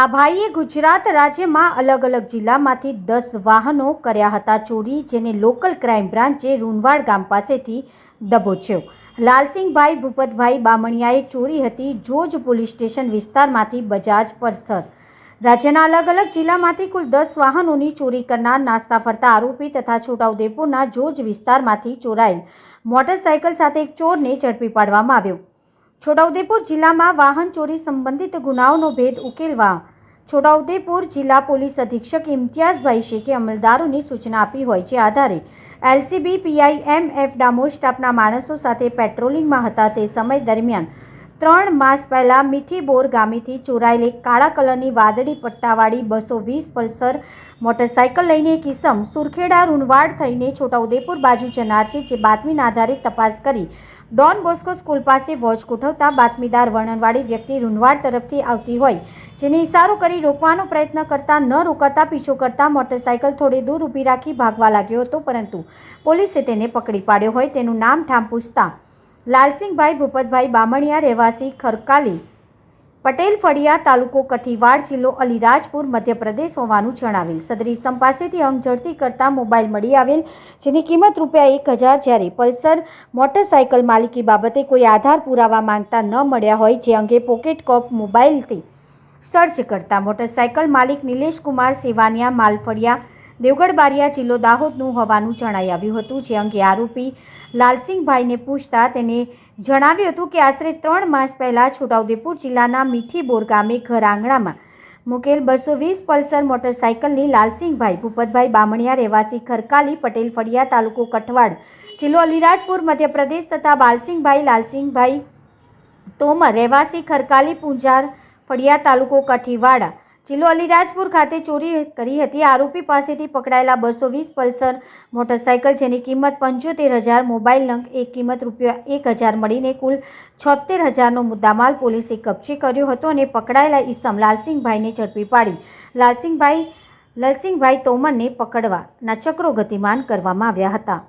આ ભાઈએ ગુજરાત રાજ્યમાં અલગ અલગ જિલ્લામાંથી 10 વાહનો કર્યા હતા ચોરી, જેને લોકલ ક્રાઇમ બ્રાન્ચે રૂનવાડ ગામ પાસેથી દબોચ્યો. લાલસિંહભાઈ ભૂપતભાઈ બામણિયાએ ચોરી હતી જોજ પોલીસ સ્ટેશન વિસ્તારમાંથી બજાજ પલ્સર. રાજ્યના અલગ અલગ જિલ્લામાંથી કુલ 10 વાહનોની ચોરી કરનાર નાસ્તા ફરતા આરોપી તથા છોટાઉદેપુરના જોજ વિસ્તારમાંથી ચોરાયેલ મોટરસાઇકલ સાથે એક ચોરને ઝડપી પાડવામાં આવ્યો. છોટાઉદેપુર જિલ્લામાં વાહન ચોરી સંબંધિત ગુનાઓનો ભેદ ઉકેલવા છોટાઉદેપુર જિલ્લા પોલીસ અધિક્ષક ઇમ્તિયાઝભાઈ શેખે અમલદારોની સૂચના આપી હોય છે. આધારે એલસીબી પીઆઈ એમ.એફ. ડામોર સ્ટાફના માણસો સાથે પેટ્રોલિંગમાં હતા. તે સમય દરમિયાન 3 માસ પહેલા મીઠીબોર ગામેથી ચોરાયેલ એક કાળા કલરની વાદળી પટ્ટાવાળી 220 પલ્સર મોટરસાઇકલ લઈને એક ઇસમ સુરખેડા રૂનવાડ થઈને છોટાઉદેપુર બાજુ જનાર છે, જે બાતમીના આધારે તપાસ કરી ડોન બોસ્કો સ્કૂલ પાસે વોચ ગોઠવતા બાતમીદાર વર્ણનવાળી વ્યક્તિ રૂનવાડ તરફથી આવતી હોય, જેને ઇશારો કરી રોકવાનો પ્રયત્ન કરતા ન રોકાતા પીછો કરતા મોટરસાઇકલ થોડે દૂર ઊભી રાખી ભાગવા લાગ્યો હતો, પરંતુ પોલીસે તેને પકડી પાડ્યો હોય. તેનું નામ ઠામ પૂછતા લાલસિંહભાઈ ભૂપતભાઈ બામણિયા, રહેવાસી ખરકાલી, પટેલ ફળિયા, તાલુકો કઠીવાડ, જિલ્લો અલીરાજપુર, મધ્યપ્રદેશ હોવાનું જણાવેલ. સદરી ઇસમ પાસેથી અંગ ઝડપી કરતા મોબાઈલ મળી આવેલ, જેની કિંમત ₹1000, જ્યારે પલ્સર મોટરસાઇકલ માલિકી બાબતે કોઈ આધાર પુરાવા માંગતા ન મળ્યા હોય, જે અંગે પોકેટ કોપ મોબાઈલથી સર્ચ કરતા મોટરસાઇકલ માલિક નિલેશકુમાર સેવાનિયા, માલફળિયા, દેવગઢ બારિયા, જિલ્લો દાહોદનું હોવાનું જણાઈ આવ્યું હતું. જે અંગે આરોપી લાલસિંહભાઈને પૂછતા તેને જણાવ્યું હતું કે આશરે 3 માસ પહેલાં છોટાઉદેપુર જિલ્લાના મીઠીબોર ગામે ઘર આંગણામાં મૂકેલ 220 પલ્સર મોટરસાઇકલની લાલસિંહભાઈ ભૂપતભાઈ બામણિયા, રહેવાસી ખરકાલી, પટેલ ફળિયા, તાલુકો કઠવાડ, જિલ્લો અલીરાજપુર, મધ્યપ્રદેશ તથા લાલસિંહભાઈ તોમર, રહેવાસી ખરકાલી, પૂંજાર ફળિયા, તાલુકો કઠીવાડા, જિલ્લો અલીરાજપુર ખાતે ચોરી કરી હતી. આરોપી પાસેથી પકડાયેલા 220 પલ્સર મોટરસાઇકલ, જેની કિંમત 75,000, મોબાઈલ નંગ એક કિંમત ₹1000 મળીને કુલ 76,000નો મુદ્દામાલ પોલીસે કબજે કર્યો હતો અને પકડાયેલા ઇસમ લાલસિંહભાઈને ઝડપી પાડી લાલસિંહભાઈ તોમરને પકડવાના ચક્રો ગતિમાન કરવામાં આવ્યા હતા.